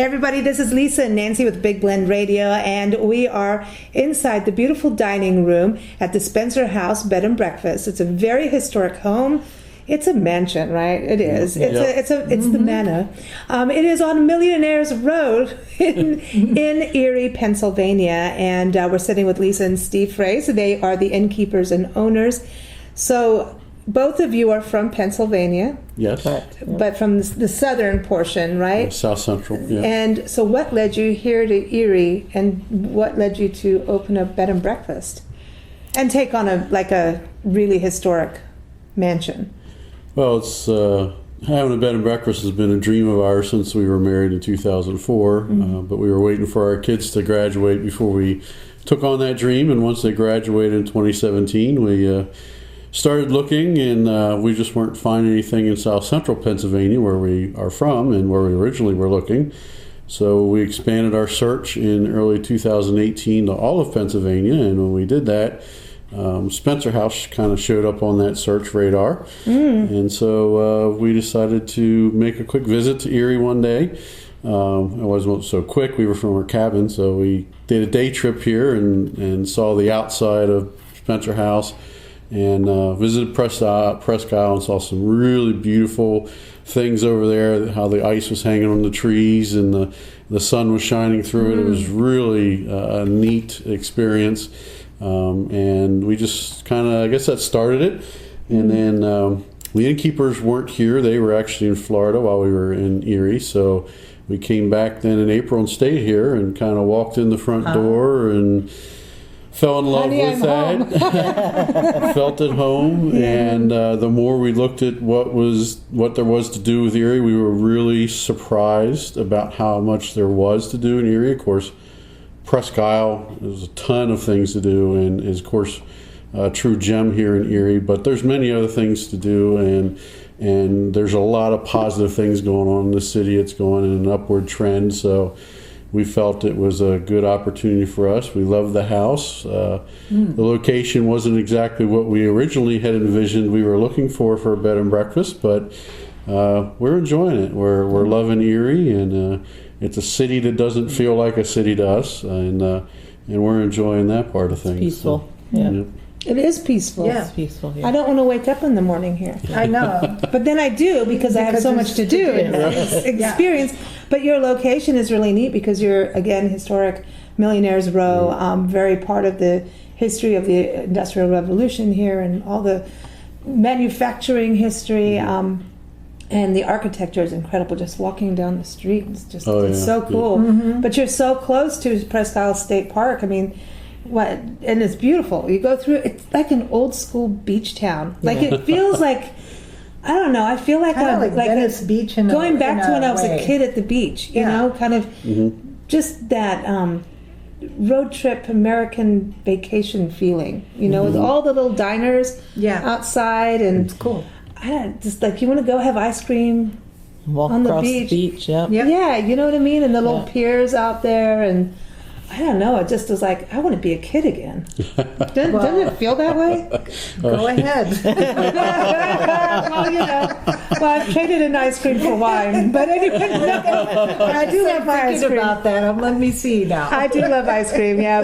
Hey everybody, this is Lisa and Nancy with Big Blend Radio, and we are inside the beautiful dining room at the Spencer House Bed and Breakfast. It's a very historic home. It's a mansion, right? It is. It's the manor. It is on Millionaires Row in Erie, Pennsylvania, and we're sitting with Lisa and Steve Freysz. They are the innkeepers and owners. So both of you are from Pennsylvania. Yes. But from the southern portion, right? South Central, yeah. And so what led you here to Erie, and what led you to open a bed and breakfast and take on a really historic mansion? Well, it's having a bed and breakfast has been a dream of ours since we were married in 2004, but we were waiting for our kids to graduate before we took on that dream, and once they graduated in 2017, we started looking, and we just weren't finding anything in South Central Pennsylvania, where we are from and where we originally were looking. So we expanded our search in early 2018 to all of Pennsylvania, and when we did that, Spencer House kind of showed up on that search radar, and so we decided to make a quick visit to Erie one day. It wasn't so quick. We were from our cabin, so we did a day trip here and saw the outside of Spencer House, and visited Presque Isle and saw some really beautiful things over there, how the ice was hanging on the trees and the sun was shining through it. It was really a neat experience. And we just kind of, I guess that started it. And then the innkeepers weren't here. They were actually in Florida while we were in Erie. So we came back then in April and stayed here and kind of walked in the front door and fell in love with that. Felt at home. And the more we looked at what there was to do with Erie, we were really surprised about how much there was to do in Erie. Of course, Presque Isle, there's a ton of things to do, and is of course a true gem here in Erie, but there's many other things to do, and there's a lot of positive things going on in the city. It's going in an upward trend, so we felt it was a good opportunity for us. We loved the house. The location wasn't exactly what we originally had envisioned we were looking for a bed and breakfast, but we're enjoying it. We're loving Erie, and it's a city that doesn't feel like a city to us, and we're enjoying that part of things. Peaceful, so, yeah. It is peaceful. Yeah, it's peaceful. Yeah. I don't want to wake up in the morning here. I know, but then I do because I have so much to do and experience. But your location is really neat because you're, again, historic Millionaires Row, very part of the history of the Industrial Revolution here and all the manufacturing history. And the architecture is incredible. Just walking down the street, it's so cool. But you're so close to Presque Isle State Park. I mean, and it's beautiful. You go through. It's like an old school beach town. Like it feels like, I don't know. I feel like Venice Beach. Going back to when I was a kid at the beach. You know, kind of just that road trip American vacation feeling. You know, with all the little diners outside, and it's cool. Just like you want to go have ice cream on the beach. Yeah, you know what I mean? And the little piers out there, and I don't know, it just was like, I want to be a kid again. Doesn't it feel that way? Go ahead. Well, I've traded in ice cream for wine, but anyway, I do love ice cream. About that, let me see now. I do love ice cream, yeah,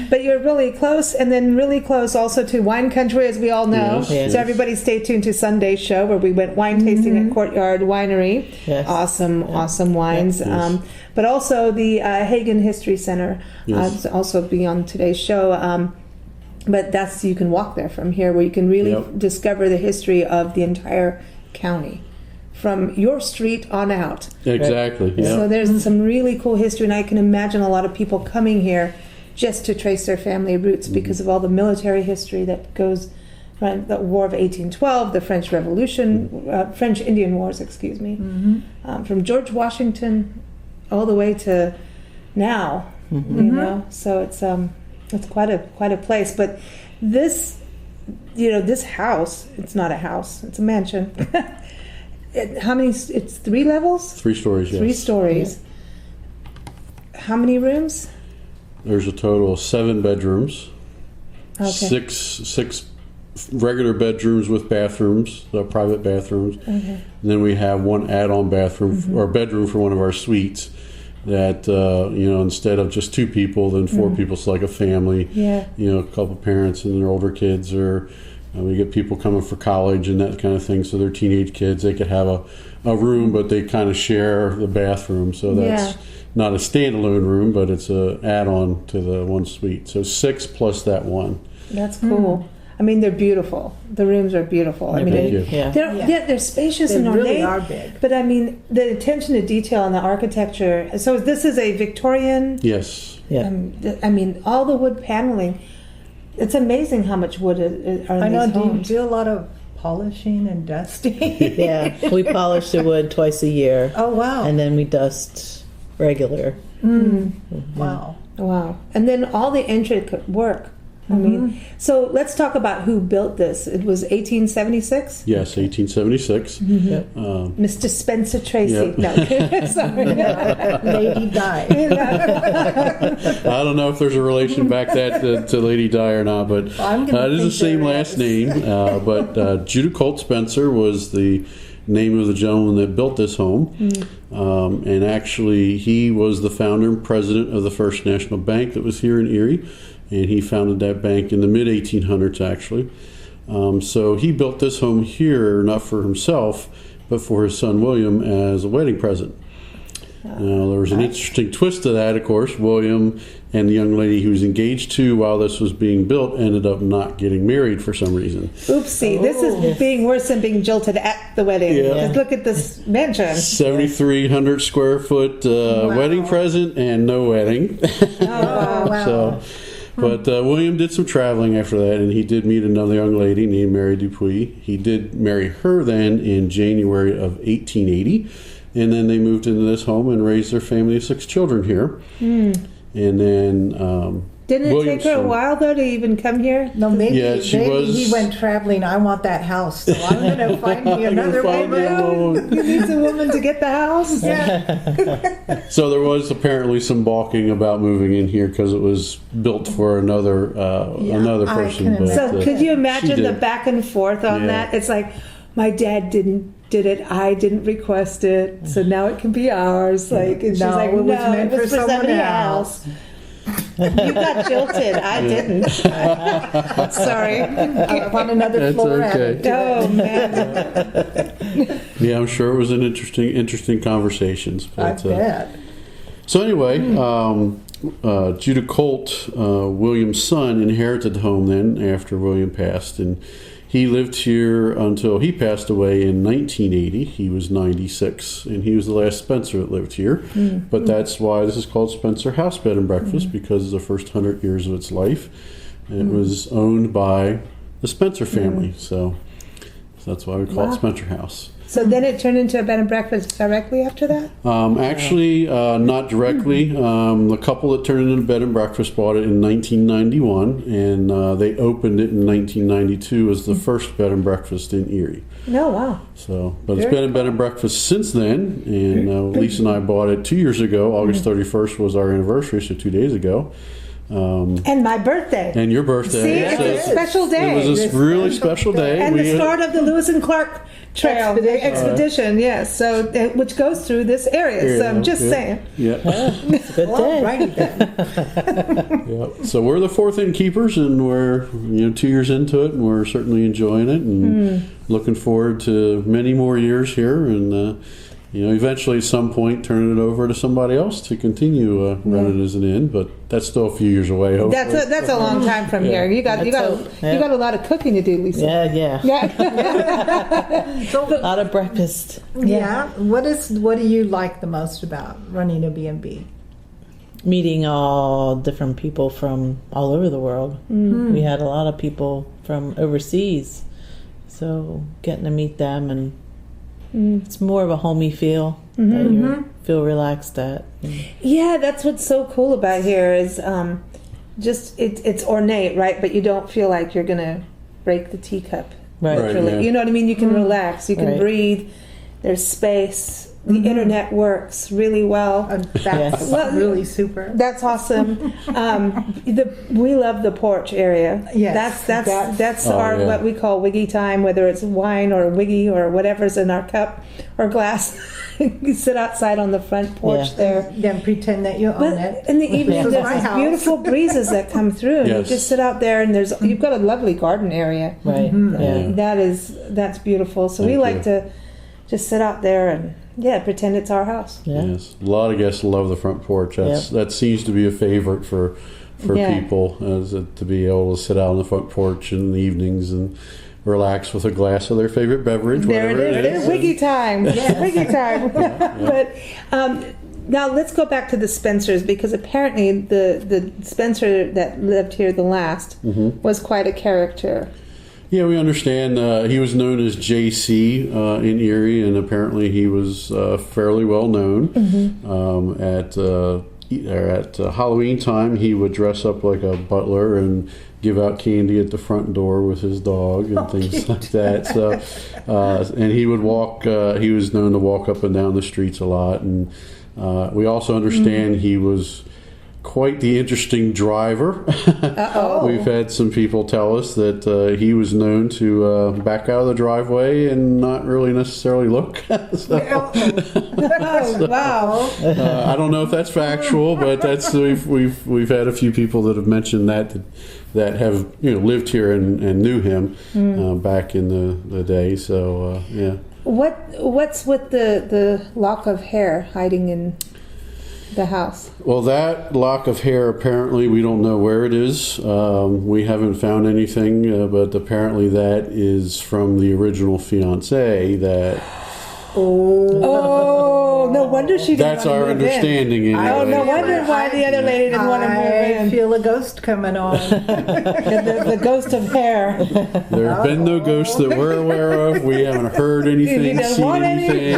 but you're really close, and then really close also to Wine Country, as we all know. Yes. So everybody stay tuned to Sunday's show where we went wine tasting at Courtyard Winery. Yes. Awesome wines. Yes. But also the Hagen History Center also be on today's show. But you can walk there from here, where you can really discover the history of the entire county from your street on out. Exactly. Yeah. So there's some really cool history, and I can imagine a lot of people coming here just to trace their family roots because of all the military history that goes. Right, the War of 1812, the French Revolution, French Indian Wars, excuse me, from George Washington all the way to now. You know, so it's quite a place. But this, this house, it's not a house, it's a mansion. How many? It's 3 levels. 3 stories. Yes. 3 stories. Yeah. How many rooms? There's a total of 7 bedrooms. Okay. 6 regular bedrooms with bathrooms, private bathrooms. Okay. And then we have 1 add-on bathroom or bedroom for one of our suites. that instead of just 2 people, then 4 people, it's like a family. Yeah. A couple parents and their older kids, or we get people coming for college and that kind of thing. So they're teenage kids. They could have a room, but they kind of share the bathroom. So that's not a standalone room, but it's a add-on to the one suite. So 6 plus that one. That's cool. I mean, they're beautiful. The rooms are beautiful. I mean, they're spacious and ornate. They really are big. But I mean, the attention to detail and the architecture. So this is a Victorian. Yes. Yeah. I mean, all the wood paneling. It's amazing how much wood are in I know. these homes. Do you do a lot of polishing and dusting? Yeah, we polish the wood twice a year. Oh, wow. And then we dust regular. Wow. Wow. And then all the intricate work. I mean, so let's talk about who built this. It was 1876? Yes, 1876. Mr. Spencer Tracy. Yep. No, sorry. Lady Di. I don't know if there's a relation back to Lady Di or not, but it is the same last name. But Judah Colt Spencer was the name of the gentleman that built this home. And actually, he was the founder and president of the First National Bank that was here in Erie. And he founded that bank in the mid-1800s, actually. So he built this home here, not for himself, but for his son William as a wedding present. Now, there was an interesting twist to that, of course. William and the young lady he was engaged to while this was being built ended up not getting married for some reason. Oopsie, this is being worse than being jilted at the wedding. Yeah. Just look at this mansion. 7,300 square foot wedding present and no wedding. Oh, wow. So, but William did some traveling after that, and he did meet another young lady named Mary Dupuy. He did marry her then in January of 1880, and then they moved into this home and raised their family of 6 children here. And then Didn't it take her a while, though, to even come here? No, maybe, Yeah, he went traveling. I want that house, so I'm going to find me another woman. You need a woman to get the house? Yeah. So there was apparently some balking about moving in here because it was built for another person. But, So could you imagine she the did. back and forth on Yeah. that? It's like, my dad did it, I didn't request it, so now it can be ours. Like, and she's No, like, it was no, meant it was for for someone somebody else. else. You got jilted. I didn't. Sorry. I want another That's floor okay. added to Oh, it. man. Yeah, I'm sure it was an interesting conversations. I But, bet. So anyway, Judah Colt, William's son, inherited the home then after William passed, and he lived here until he passed away in 1980. He was 96, and he was the last Spencer that lived here. But that's why this is called Spencer House Bed and Breakfast, because of the first 100 years of its life. And it was owned by the Spencer family, so that's why we call it Spencer House. So then it turned into a bed and breakfast directly after that? Actually, not directly. The couple that turned into bed and breakfast bought it in 1991, and they opened it in 1992 as the first bed and breakfast in Erie. No, wow. So, but it's been a bed and breakfast since then, and Lisa and I bought it 2 years ago. August 31st was our anniversary, so 2 days ago. And my birthday. And your birthday. See, it's a special day. It was a really special day. And the start of the Lewis and Clark Trail expedition, yes. So, which goes through this area. So I'm just saying. Yeah. It's a good day. Righty then. Yep. So we're the 4th innkeepers, and we're 2 years into it, and we're certainly enjoying it, and looking forward to many more years here, and eventually at some point turning it over to somebody else to continue running as an inn, but that's still a few years away. Hopefully. That's a long time from here. You got a lot of cooking to do, Lisa. Yeah. A lot of breakfast. Yeah. What do you like the most about running a B&B? Meeting all different people from all over the world. We had a lot of people from overseas, so getting to meet them, and it's more of a homey feel that you feel relaxed at. Yeah, that's what's so cool about here is just it's ornate, right? But you don't feel like you're gonna break the teacup. Right. Literally. yeah. You know what I mean? You can relax. You can Right. breathe. There's space. the internet works really well. That's really super. That's awesome. We love the porch area. Yes, That's our what we call wiggy time, whether it's wine or wiggy or whatever's in our cup or glass. You sit outside on the front porch there. Then pretend that you own it. In the evening, This is my there's these house. beautiful breezes that come through. And you just sit out there, and you've got a lovely garden area. Right. Yeah. That's beautiful. So we like to just sit out there and pretend it's our house. Yeah. Yes, a lot of guests love the front porch. That seems to be a favorite for people, to be able to sit out on the front porch in the evenings and relax with a glass of their favorite beverage. There whatever it is. Wiggy time. Wiggy time. But now let's go back to the Spencers, because apparently the Spencer that lived here the last was quite a character. Yeah, we understand. He was known as JC in Erie, and apparently he was fairly well known. At Halloween time, he would dress up like a butler and give out candy at the front door with his dog and things like that. So, and he would walk. He was known to walk up and down the streets a lot, and we also understand he was quite the interesting driver. We've had some people tell us that he was known to back out of the driveway and not really necessarily look. Wow. I don't know if that's factual, but that's we've had a few people that have mentioned that have lived here and knew him back in the day. So What's with the lock of hair hiding in the house? Well, that lock of hair, apparently, we don't know where it is. We haven't found anything, but apparently that is from the original fiancé. Oh, no wonder she didn't That's want to our move understanding. in. Oh, no wonder why the other lady didn't want to move I in. feel a ghost coming on. the ghost of hair. There have been no ghosts that we're aware of. We haven't heard anything, You don't seen want anything.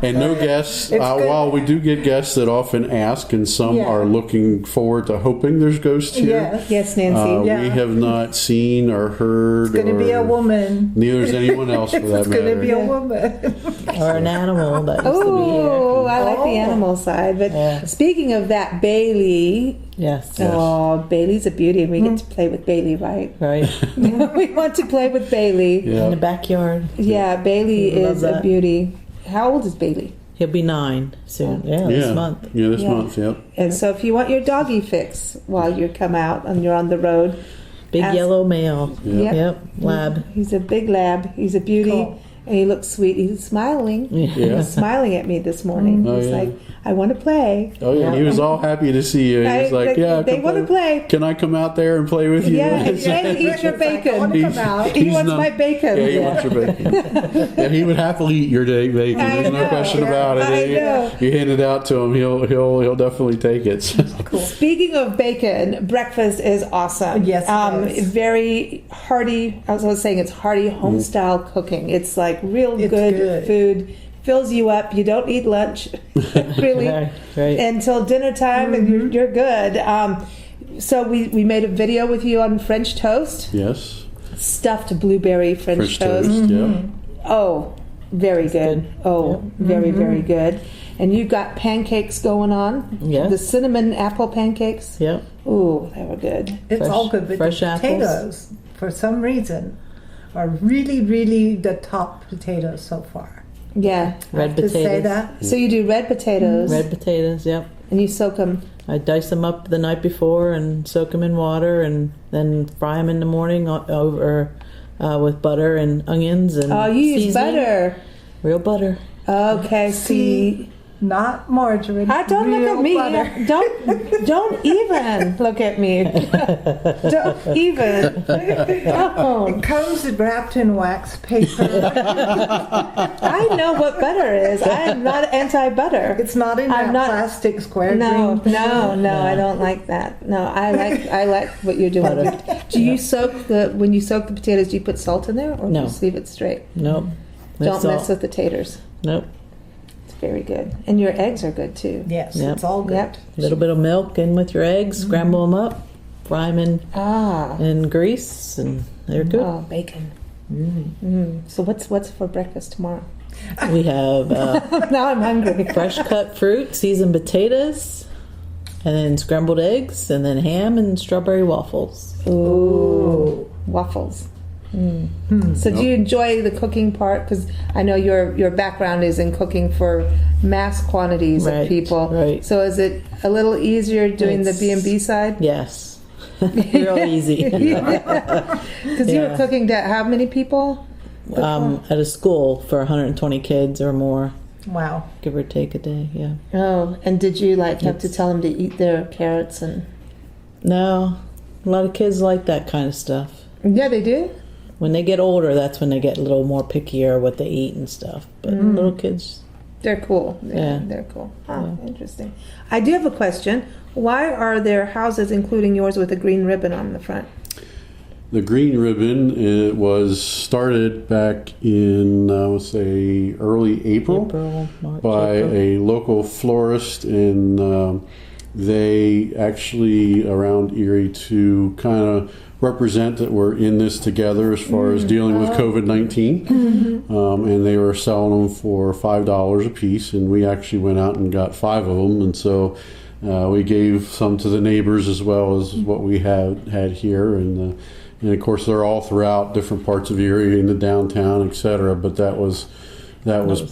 And no guests. While we do get guests that often ask, and some are looking forward to hoping there's ghosts here. Yes, Nancy. We have not seen or heard. It's going to be a woman. Neither is anyone else for that It's matter. going to be a woman. Or an animal that used to be here. Oh, I like the animal side. But speaking of that, Bailey. Yes. Oh, Bailey's a beauty, and we get to play with Bailey, right? Right. We want to play with Bailey. In the backyard. Yeah, Bailey Love is a that. beauty. How old is Bailey? He'll be 9 soon. This month. Yeah, this month, yep. And so if you want your doggy fix while you come out and you're on the road. Big yellow male. Yep. Lab. He's a big lab. He's a beauty. Cool. And he looks sweet. He's smiling. Yeah. He was smiling at me this morning. He's like, I want to play. Oh yeah, he was all happy to see you. He was like, they want to play. Can I come out there and play with you? Yeah, and eat your bacon. He wants my bacon. Yeah, he wants your bacon. Yeah, he would happily eat your bacon. I There's no know. question about it. I know. You hand it out to him, he'll definitely take it. Cool. Speaking of bacon, breakfast is awesome. Yes, it is. Very hearty. I was saying it's hearty home style cooking. It's like real It's good good. food. Fills you up. You don't eat lunch really Right. until dinner time, and you're good. So we made a video with you on French toast, Yes. stuffed blueberry French toast. Yeah. Oh, very good. Oh, very, very good. And you've got pancakes going on. Yeah. The cinnamon apple pancakes. Yep. Ooh, they were good. It's Fresh- all good, but fresh the apples. potatoes, for some reason, are really, really the top potatoes so far. Yeah. Red To say potatoes. that. So you do red potatoes, Red potatoes, yep. and you soak them. I dice them up the night before and soak them in water and then fry them in the morning over with butter and onions and Oh, you use seasoning. butter. Real butter. Okay, see. Not margarine. Don't look real at me. butter. Don't even look at me. Don't even. Oh, It comes wrapped in wax paper. I know what butter is. I am not anti-butter. It's not in I'm that not- plastic square No, green thing. no, I don't like that. No, I like what you're doing. Do you when you soak the potatoes? Do you put salt in there, or do No. you just leave it straight? Nope. Don't mess with the taters. Nope. It's very good, and your eggs are good too. Yes, Yep. it's all good. Yep. A little bit of milk in with your eggs, scramble them up, fry them Ah. in grease, and they're good. Oh, bacon. So what's for breakfast tomorrow? We have Now I'm hungry. fresh cut fruit, seasoned potatoes, and then scrambled eggs, and then ham and strawberry waffles. Ooh, waffles. So do you enjoy the cooking part? Because I know your background is in cooking for mass quantities of Right, people. right. So is it a little easier doing the B&B side? Yes. Real easy. Because you were cooking to how many people? At a school for 120 kids or more, Wow. give or take a day, yeah. Oh, and did you have to tell them to eat their carrots and? No, a lot of kids like that kind of stuff. Yeah, they do. When they get older, that's when they get a little more pickier what they eat and stuff. But little kids, They're cool. Yeah. They're cool. Interesting. I do have a question. Why are there houses, including yours, with a green ribbon on the front? The green ribbon, it was started back in, I would say, early April March, by April. a local florist, and they actually around Erie to kind of represent that we're in this together as far as dealing with COVID-19. And they were selling them for $5 a piece, and we actually went out and got 5 of them, and so we gave some to the neighbors as well as what we had here, and of course they're all throughout different parts of Erie in the downtown, etc. But that was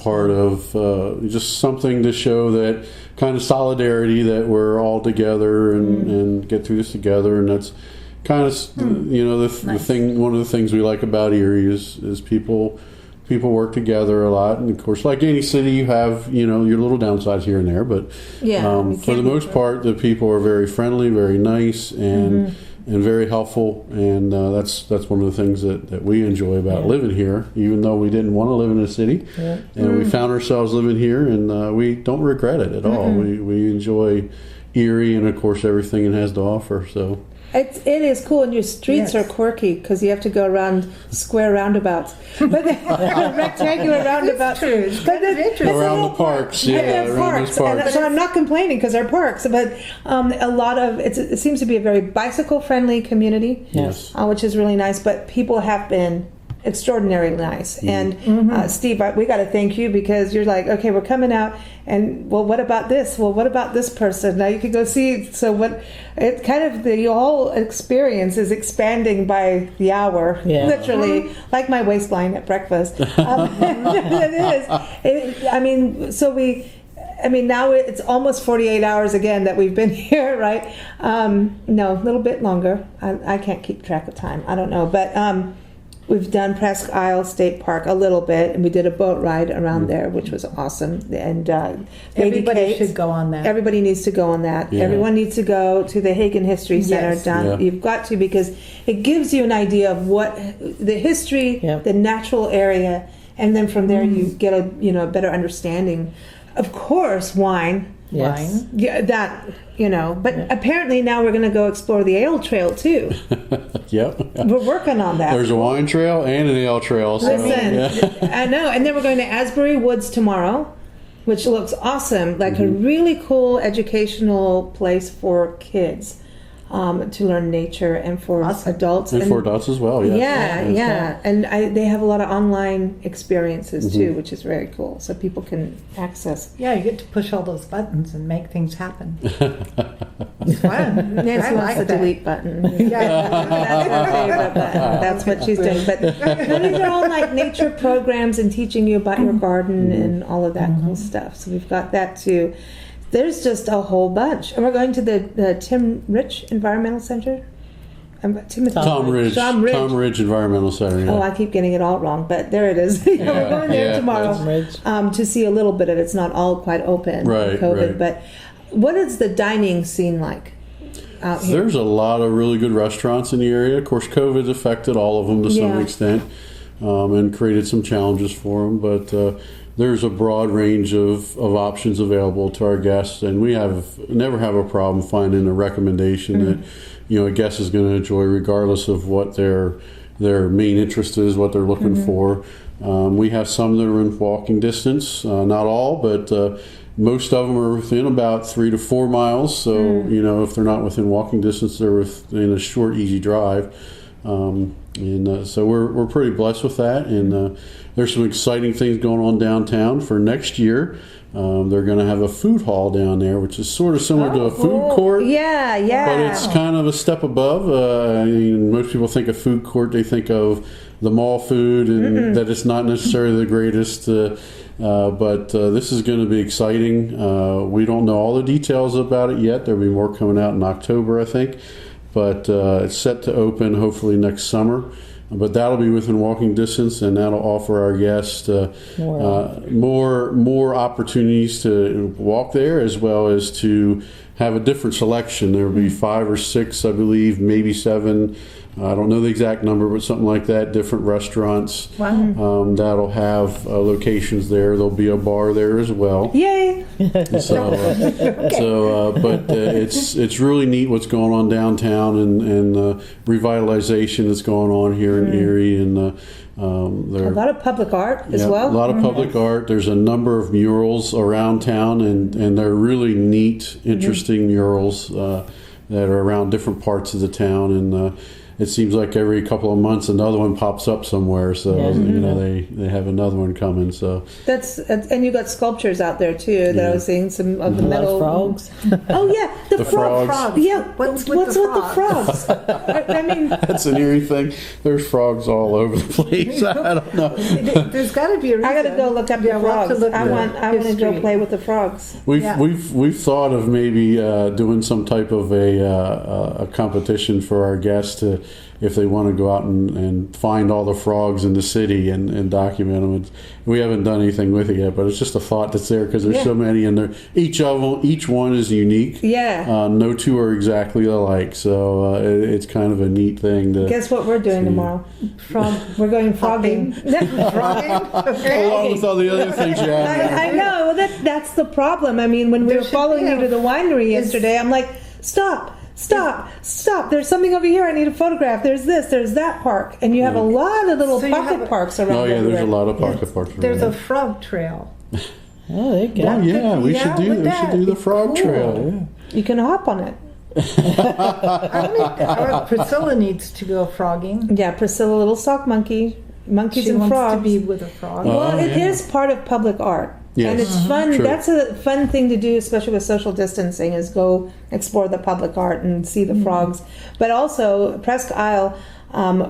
part of just something to show that kind of solidarity, that we're all together and get through this together, and that's kind of the thing. One of the things we like about Erie is people work together a lot, and of course, like any city, you have your little downsides here and there, but for the most part, the people are very friendly, very nice, and very helpful, and that's one of the things that we enjoy about living here, even though we didn't want to live in a city, and we found ourselves living here, and we don't regret it at all. We enjoy Erie, and of course everything it has to offer. So It is cool, and your streets are quirky because you have to go around square roundabouts, but rectangular roundabouts. But around the parks, around parks. those parks. And so I'm not complaining because they're parks, but a lot of it seems to be a very bicycle-friendly community, Yes. Which is really nice. But people have been extraordinarily nice, and Steve, we got to thank you because you're like, okay, we're coming out, and well, what about this? Well, what about this person? Now you could go see. So what? It kind of the whole experience is expanding by the hour, literally, like my waistline at breakfast. It is. Now it's almost 48 hours again that we've been here, right? No, a little bit longer. I can't keep track of time. I don't know, but. We've done Presque Isle State Park a little bit, and we did a boat ride around there, which was awesome. And Everybody should go on that. Everybody needs to go on that. Yeah. Everyone needs to go to the Hagen History Center down. Yeah. You've got to, because it gives you an idea of what the history, the natural area, and then from there you get a better understanding. Of course, wine. Yes. Yeah, that. But apparently now we're going to go explore the ale trail too. Yep. We're working on that. There's a wine trail and an ale trail. So, Listen, I know. And then we're going to Asbury Woods tomorrow, which looks awesome. Like a really cool educational place for kids to learn nature, and for adults. And for adults as well, yes. Yeah. And they have a lot of online experiences too, which is very cool. So people can access. Yeah, you get to push all those buttons and make things happen. It's fun. Nancy wants the delete button. That's her favorite button. That's what she's doing. But these are all like nature programs and teaching you about your garden and all of that cool stuff. So we've got that too. There's just a whole bunch. And we're going to the Tim Rich Environmental Center. Tom Ridge Environmental Center. Yeah. Oh, I keep getting it all wrong, but there it is. We're going there tomorrow to see a little bit of it. It's not all quite open with COVID. But what is the dining scene like out here? There's a lot of really good restaurants in the area. Of course, COVID's affected all of them to some extent and created some challenges for them. But there's a broad range of options available to our guests, and we never have a problem finding a recommendation that a guest is going to enjoy, regardless of what their main interest is, what they're looking for. We have some that are in walking distance, not all, but most of them are within about 3 to 4 miles. So if they're not within walking distance, they're within a short, easy drive. So we're pretty blessed with that, and there's some exciting things going on downtown for next year. They're going to have a food hall down there, which is sort of similar to a food court. Yeah. But it's kind of a step above. I mean, most people think of food court, they think of the mall food, and that it's not necessarily the greatest. But this is going to be exciting. We don't know all the details about it yet. There'll be more coming out in October, I think. But it's set to open hopefully next summer. But that'll be within walking distance, and that'll offer our guests more opportunities to walk there, as well as to have a different selection. There will be 5 or 6, I believe, maybe 7. I don't know the exact number, but something like that. Different restaurants that'll have locations there. There'll be a bar there as well. Yay! But it's really neat what's going on downtown, and revitalization that's going on here in Erie, and a lot of public art as well. A lot of public art. There's a number of murals around town, and they're really neat, interesting murals that are around different parts of the town, and it seems like every couple of months another one pops up somewhere. So they have another one coming. So and you got sculptures out there too. That I was seeing some of the metal frogs. Oh yeah, the frogs. Yeah, What's with the frogs? I mean, that's an Erie thing. There's frogs all over the place. I don't know. There's got to be a reason. I got to go look up the frogs. I want to go history. play with the frogs. We've thought of maybe doing some type of a competition for our guests if they want to go out and find all the frogs in the city and document them. We haven't done anything with it yet, but it's just a thought that's there because there's so many, and each one is unique. Yeah. No two are exactly alike, so it's kind of a neat thing. Guess what we're doing tomorrow? We're going frogging. Frogging? Okay. Along with all the other things you have. I know. Well, that's the problem. I mean, when we were following you to the winery yesterday, I'm like, stop. There's something over here I need a photograph. There's this, there's that park. And you have a lot of little pocket parks around. Oh, yeah, there's a lot of pocket parks around. There's a frog trail. Oh, there you go. Oh, yeah, we should do the frog trail. Yeah. You can hop on it. Priscilla needs to go frogging. Yeah, Priscilla, little sock monkey. Monkeys She and wants frogs. to be with a frog. Well, it is part of public art. Yes. And it's fun. True. That's a fun thing to do, especially with social distancing, is go explore the public art and see the frogs. But also, Presque Isle,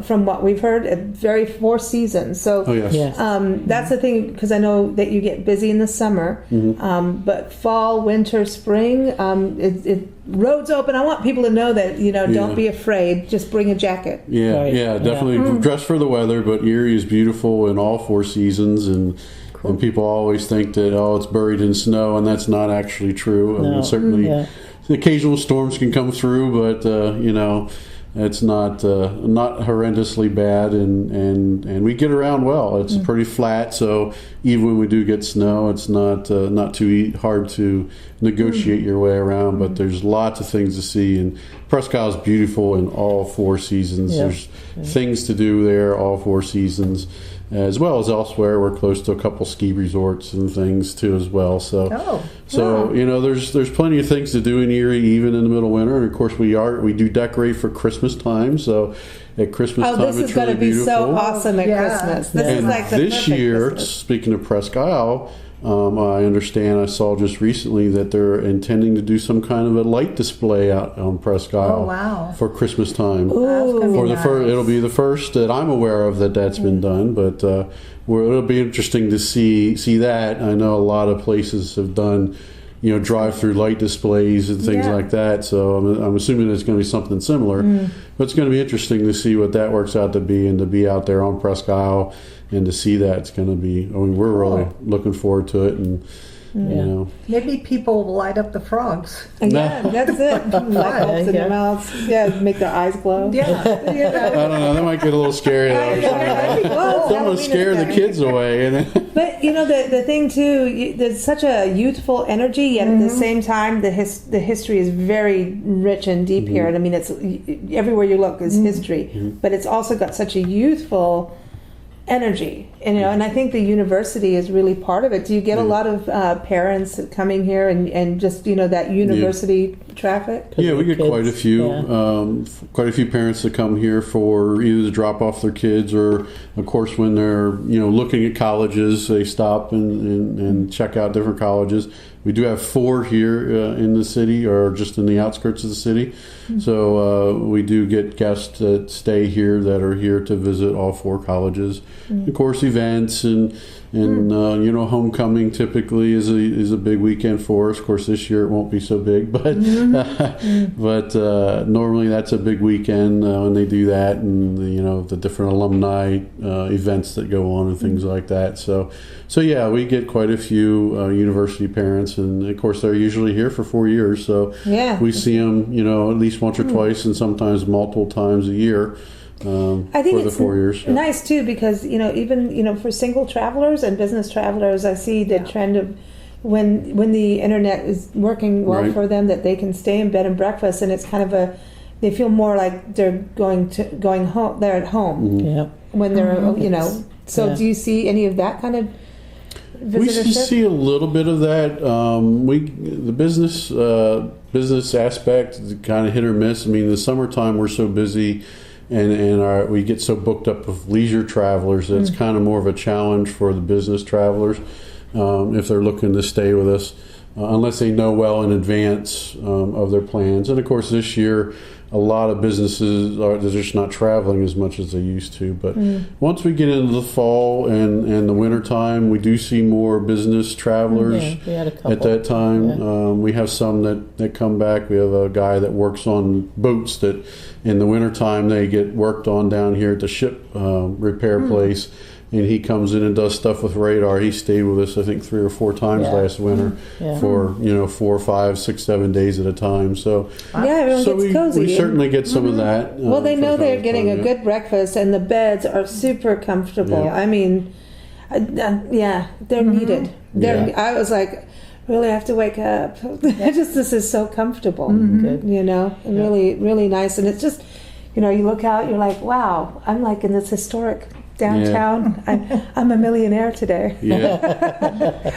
from what we've heard, very 4 seasons. So that's the thing, because I know that you get busy in the summer. But fall, winter, spring, roads open. I want people to know that, don't be afraid. Just bring a jacket. Yeah, Right. definitely dress for the weather. But Erie is beautiful in all 4 seasons, and people always think that it's buried in snow, and that's not actually true. I mean, certainly, the occasional storms can come through, but it's not horrendously bad, and we get around well. It's pretty flat, so even when we do get snow, it's not too hard to negotiate your way around. But there's lots of things to see, and Presque Isle is beautiful in all 4 seasons. There's things to do there all 4 seasons, as well as elsewhere. We're close to a couple ski resorts and things too as well. So there's plenty of things to do in Erie, even in the middle of winter. And of course, we do decorate for Christmas time. So at Christmas time, this is going to be so awesome at Christmas. This is like the this year, Christmas. Speaking of Presque Isle, I understand, I saw just recently that they're intending to do some kind of a light display out on Presque Isle for Christmas time. It'll be the first that I'm aware of that's been done, but it'll be interesting to see that. I know a lot of places have done drive-through light displays and things like that, so I'm assuming it's going to be something similar. But it's going to be interesting to see what that works out to be, and to be out there on Presque Isle and to see that. It's going to be, we're really looking forward to it, and maybe people will light up the frogs. Yeah, that's it. Light bulbs in their mouths. Yeah, make their eyes glow. Yeah. I don't know, that might get a little scary though. Don't want to scare the kids away. But the thing too, there's such a youthful energy, yet at the same time, the history is very rich and deep here. And I mean, it's everywhere you look is history, but it's also got such a youthful energy, and I think the university is really part of it. Do you get a lot of parents coming here and just that university traffic? Yeah, we get kids, quite a few, parents that come here for either to drop off their kids, or of course when they're looking at colleges, they stop and check out different colleges. We do have 4 here in the city, or just in the outskirts of the city. Mm-hmm. So we do get guests that stay here that are here to visit all 4 colleges. Mm-hmm. Of course, events and homecoming typically is a big weekend for us. Of course, this year it won't be so big, but but normally that's a big weekend when they do that, and the different alumni events that go on and things like that. So yeah, we get quite a few university parents, and of course they're usually here for 4 years. So we see them at least once or twice, and sometimes multiple times a year. I think for the 4 years. Nice too, because even for single travelers and business travelers, I see the trend of when the internet is working well for them, that they can stay in bed and breakfast, and it's kind of they feel more like they're going home. They're at home when they're So do you see any of that kind of visitorship? We see a little bit of that. The business aspect is kind of hit or miss. I mean, the summertime we're so busy. And we get so booked up with leisure travelers that it's kind of more of a challenge for the business travelers if they're looking to stay with us, unless they know well in advance of their plans. And of course, this year, a lot of businesses they're just not traveling as much as they used to. But once we get into the fall and the winter time, we do see more business travelers we had a couple. At that time. We have some that come back. We have a guy that works on boats that in the wintertime they get worked on down here at the ship repair place. And he comes in and does stuff with radar. He stayed with us, I think, 3 or 4 times last winter for 4, 5, 6, 7 days at a time. So everyone gets cozy. We certainly get some of that. Well, they know they're getting a good breakfast, and the beds are super comfortable. Yeah. I mean, they're needed. I was like, really have to wake up. This is so comfortable. Good. Really, really nice. And it's just, you look out, you're like, wow, I'm like in this historic downtown. I'm a millionaire today.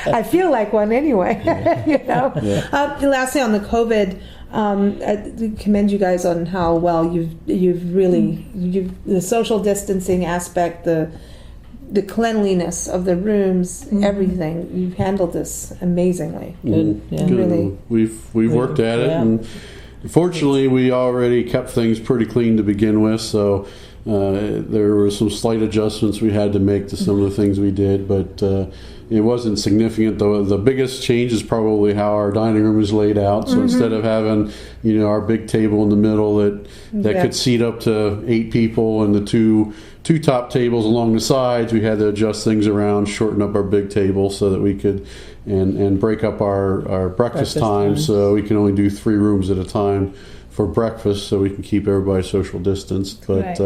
I feel like one anyway. Lastly, on the COVID, I commend you guys on how well you've really the social distancing aspect, the cleanliness of the rooms, everything. You've handled this amazingly. Good. Yeah. Good. Really, We've worked at it, and fortunately, we already kept things pretty clean to begin with. So. There were some slight adjustments we had to make to some of the things we did, but it wasn't significant. The biggest change is probably how our dining room is laid out. So instead of having our big table in the middle that could seat up to 8 people, and the two top tables along the sides, we had to adjust things around, shorten up our big table so that we could and break up our breakfast time, so we can only do 3 rooms at a time for breakfast, so we can keep everybody social distanced. But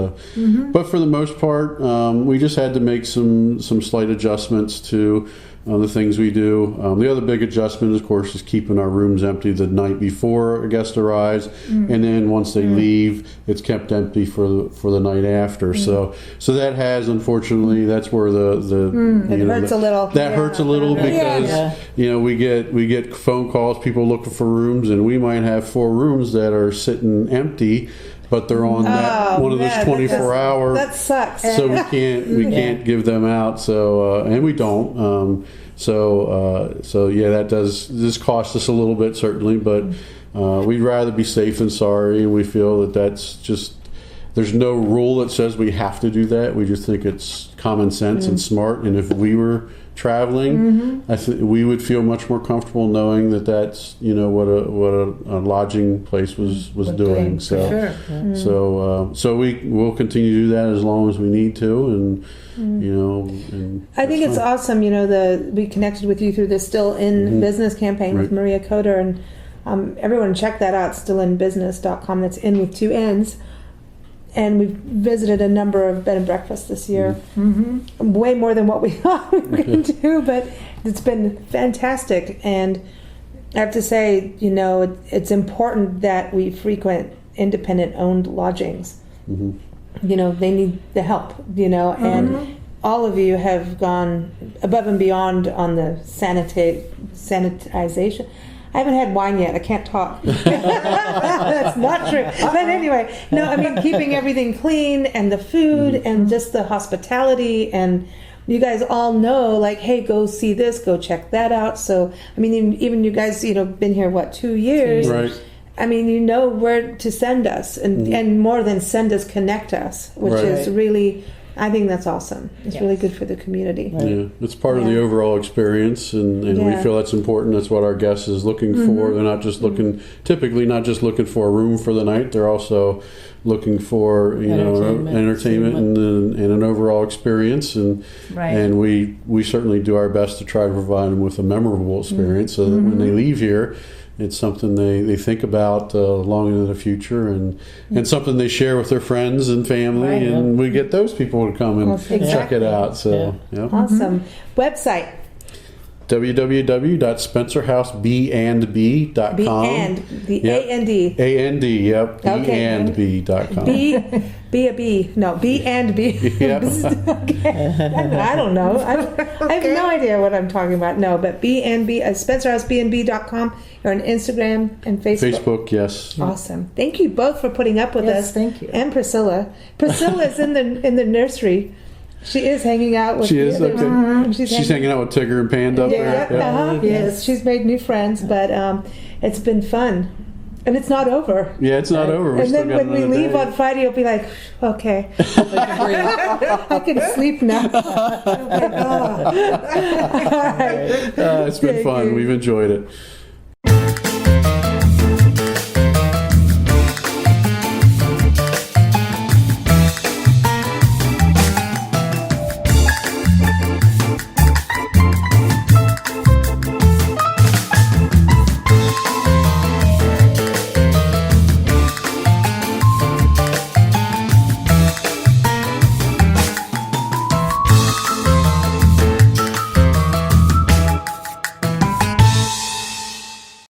but for the most part, we just had to make some slight adjustments to the things we do. The other big adjustment, of course, is keeping our rooms empty the night before a guest arrives, and then once they leave, it's kept empty for the night after. So that has, unfortunately, that's where it hurts a little. That hurts a little because we get phone calls, people looking for rooms, and we might have 4 rooms that are sitting empty, but they're on one of those 24-hour. That sucks. So we can't give them out. So and we don't. That does cost us a little bit, certainly, but we'd rather be safe than sorry, and we feel that's just. There's no rule that says we have to do that. We just think it's common sense and smart. And if we were traveling, I think we would feel much more comfortable knowing that's what a lodging place was doing. So we will continue to do that as long as we need to, and And I think it's awesome. We connected with you through the Still in Business campaign with Maria Coder, and everyone check that out. StillInBusiness.com. That's in with 2 N's. And we've visited a number of bed and breakfasts this year, way more than what we thought we were going to do, but it's been fantastic. And I have to say, it's important that we frequent independent-owned lodgings. They need the help, and all of you have gone above and beyond on the sanitization. I haven't had wine yet. I can't talk. That's not true. But anyway, no, I mean, keeping everything clean and the food and just the hospitality, and you guys all know, like, hey, go see this, go check that out. So, I mean, even you guys, been here, 2 years? Right. I mean, you know where to send us, and more than send us, connect us, which is really, I think that's awesome. It's really good for the community. Yeah, it's part of the overall experience, and we feel that's important. That's what our guest is looking for. They're not just looking, typically not just looking for a room for the night. They're also looking for entertainment and an overall experience, and we certainly do our best to try to provide them with a memorable experience, so that when they leave here, it's something they think about long into the future, and something they share with their friends and family, and we get those people to come and check it out. So, Awesome. Website. www.spencerhousebandb.com. A-N-D. A-N-D, yep. B-and-B.com. B a B. No, B and B. Yep. I don't know. I have no idea what I'm talking about. No, but B and B, SpencerHouseBnB.com. You're on Instagram and Facebook. Facebook, yes. Awesome. Thank you both for putting up with us. Thank you. And Priscilla. Priscilla's in the nursery. She is hanging out with. She is. Okay. She's hanging out with Tigger and Panda up there. Yes, she's made new friends, but it's been fun, and it's not over. Yeah, it's not over. And then when we leave on Friday, you'll be like, okay, I can sleep now. All right. It's been fun. We've enjoyed it.